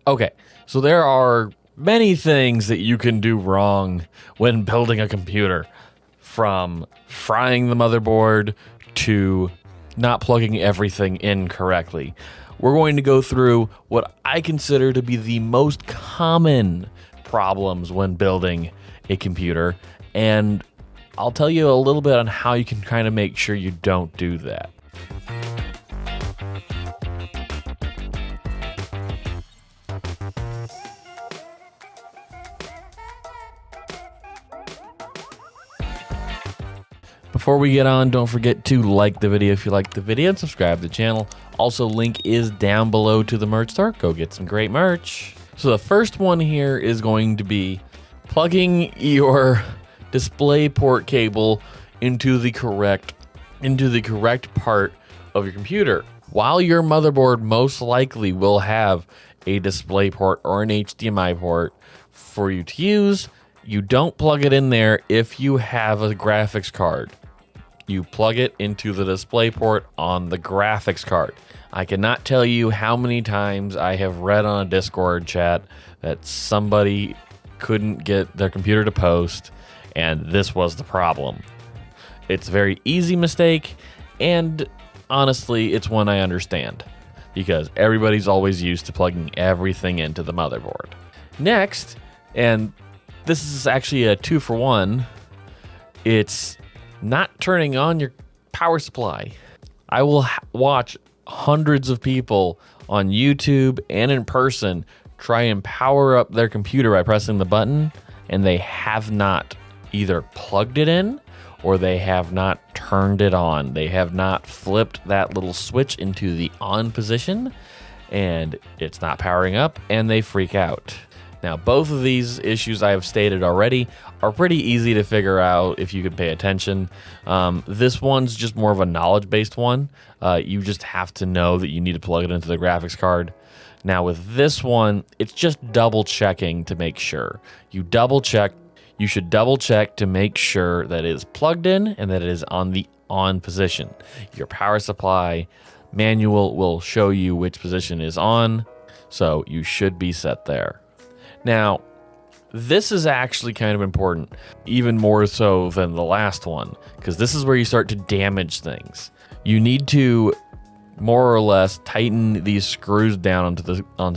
Okay, so there are many things that you can do wrong when building a computer, from frying the motherboard to not plugging everything in correctly. We're going to go through what I consider to be the most common problems when building a computer, and I'll tell you a little bit on how you can kind of make sure you don't do that. Before we get on, don't forget to like the video if you like the video and subscribe to the channel. Also, link is down below to the merch store. Go get some great merch. So the first one here is going to be plugging your display port cable into the correct part of your computer. While your motherboard most likely will have a display port or an HDMI port for you to use, you don't plug it in there if you have a graphics card. You plug it into the display port on the graphics card. I cannot tell you how many times I have read on a Discord chat that somebody couldn't get their computer to post, and this was the problem. It's a very easy mistake, and honestly, it's one I understand, because everybody's always used to plugging everything into the motherboard. Next, and this is actually a 2-for-1, it's not turning on your power supply. I will watch hundreds of people on YouTube and in person try and power up their computer by pressing the button, and they have not either plugged it in or they have not turned it on. They have not flipped that little switch into the on position, and it's not powering up, and they freak out. Now, both of these issues I have stated already are pretty easy to figure out if you can pay attention. This one's just more of a knowledge-based one. You just have to know that you need to plug it into the graphics card. Now, with this one, it's just double-checking to make sure. You should double-check to make sure that it is plugged in and that it is on the on position. Your power supply manual will show you which position is on, so you should be set there. Now, this is actually kind of important, even more so than the last one, because this is where you start to damage things. You need to more or less tighten these screws down onto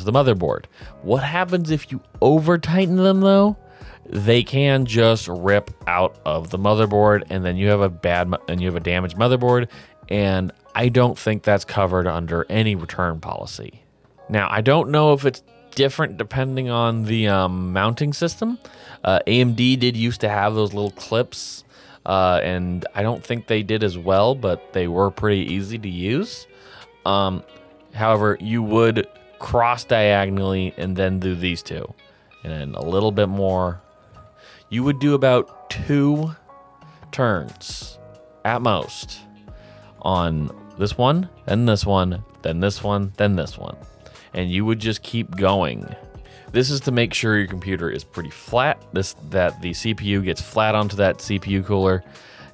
the motherboard. What happens if you over tighten them though? They can just rip out of the motherboard, and then you have a damaged motherboard, and I don't think that's covered under any return policy. Now, I don't know if it's different depending on the mounting system. AMD did used to have those little clips, and I don't think they did as well, but they were pretty easy to use. However, you would cross diagonally and then do these two, and then a little bit more. You would do about 2 turns at most on this one, then this one, then this one, then this one. And you would just keep going. This is to make sure your computer is pretty flat, that the CPU gets flat onto that CPU cooler,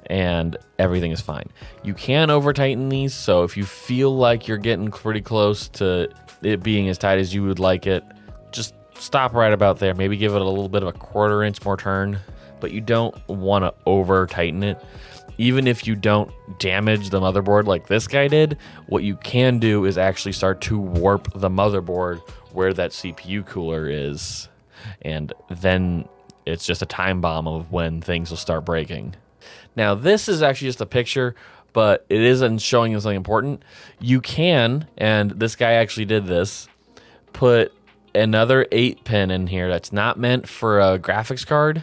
and everything is fine. You can over tighten these, so if you feel like you're getting pretty close to it being as tight as you would like it, just stop right about there. Maybe give it a little bit of a 1/4 inch more turn, but you don't want to over tighten it. Even if you don't damage the motherboard like this guy did, what you can do is actually start to warp the motherboard where that CPU cooler is. And then it's just a time bomb of when things will start breaking. Now, this is actually just a picture, but it isn't showing you something important. You can, and this guy actually did this, put another 8-pin in here that's not meant for a graphics card,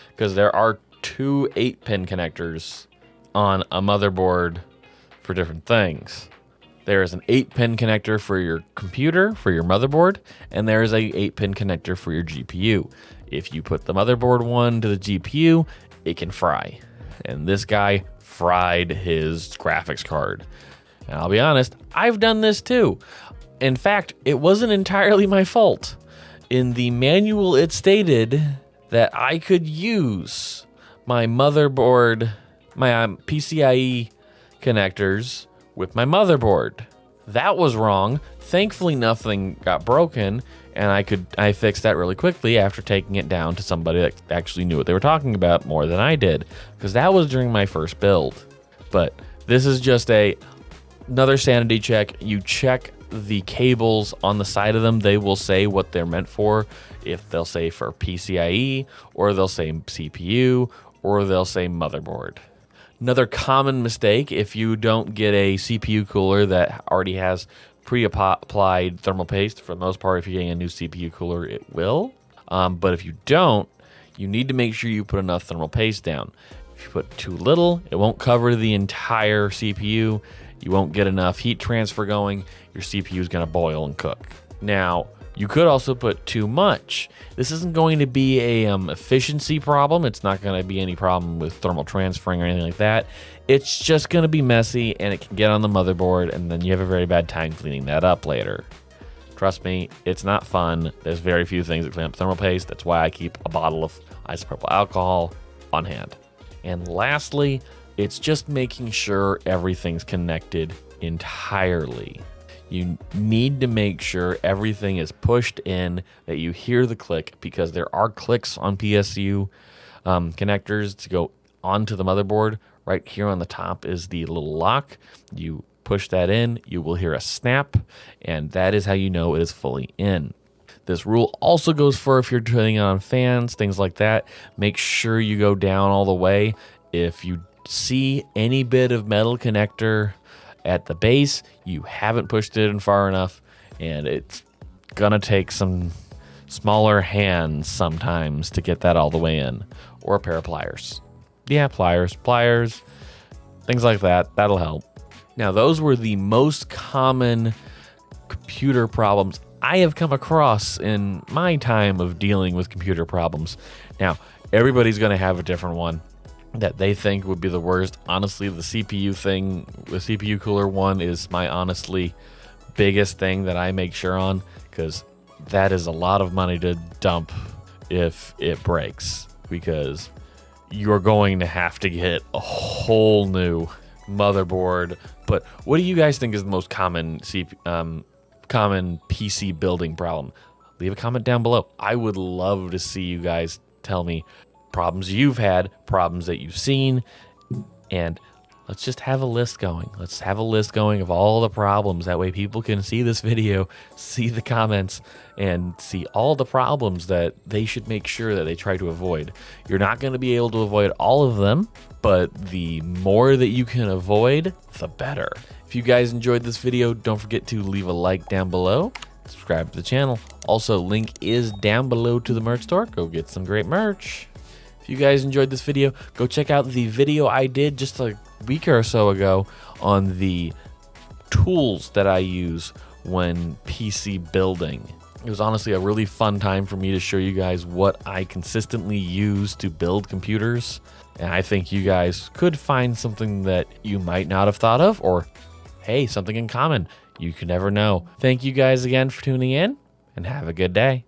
because there are 2 8-pin connectors on a motherboard for different things. There is an 8-pin connector for your computer, for your motherboard, and there is a 8-pin connector for your GPU. If you put the motherboard one to the GPU, it can fry. And this guy fried his graphics card. And I'll be honest, I've done this too. In fact, it wasn't entirely my fault. In the manual, it stated that I could use my motherboard, my PCIe connectors with my motherboard. That was wrong. Thankfully, nothing got broken, And I fixed that really quickly after taking it down to somebody that actually knew what they were talking about more than I did, because that was during my first build. But this is just another sanity check. You check the cables on the side of them. They will say what they're meant for. If they'll say for PCIe, or they'll say CPU, or they'll say motherboard. Another common mistake, if you don't get a CPU cooler that already has pre-applied thermal paste, for the most part, if you're getting a new CPU cooler, it will. But if you don't, you need to make sure you put enough thermal paste down. If you put too little, it won't cover the entire CPU. You won't get enough heat transfer going. Your CPU is going to boil and cook. Now, you could also put too much. This isn't going to be a efficiency problem. It's not going to be any problem with thermal transferring or anything like that. It's just going to be messy, and it can get on the motherboard, and then you have a very bad time cleaning that up later. Trust me, it's not fun. There's very few things that clean up thermal paste. That's why I keep a bottle of isopropyl alcohol on hand. And lastly, it's just making sure everything's connected entirely. You need to make sure everything is pushed in, that you hear the click, because there are clicks on PSU connectors to go onto the motherboard. Right here on the top is the little lock. You push that in, you will hear a snap, and that is how you know it is fully in. This rule also goes for if you're turning on fans, things like that. Make sure you go down all the way. If you see any bit of metal connector at the base, you haven't pushed it in far enough, and it's gonna take some smaller hands sometimes to get that all the way in, or a pair of pliers. Yeah, pliers, things like that. That'll help. Now, those were the most common computer problems I have come across in my time of dealing with computer problems. Now, everybody's gonna have a different one that they think would be the worst. Honestly, the CPU thing, the CPU cooler one, is my honestly biggest thing that I make sure on, because that is a lot of money to dump if it breaks, because you're going to have to get a whole new motherboard. But what do you guys think is the most common common PC building problem? Leave a comment down below. I would love to see you guys tell me problems you've had, problems that you've seen, and let's just have a list going. Let's have a list going of all the problems. That way people can see this video, see the comments, and see all the problems that they should make sure that they try to avoid. You're not going to be able to avoid all of them, but the more that you can avoid, the better. If you guys enjoyed this video, don't forget to leave a like down below. Subscribe to the channel. Also, link is down below to the merch store. Go get some great merch. If you guys enjoyed this video, go check out the video I did just a week or so ago on the tools that I use when PC building. It was honestly a really fun time for me to show you guys what I consistently use to build computers. And I think you guys could find something that you might not have thought of, or hey, something in common. You can never know. Thank you guys again for tuning in, and have a good day.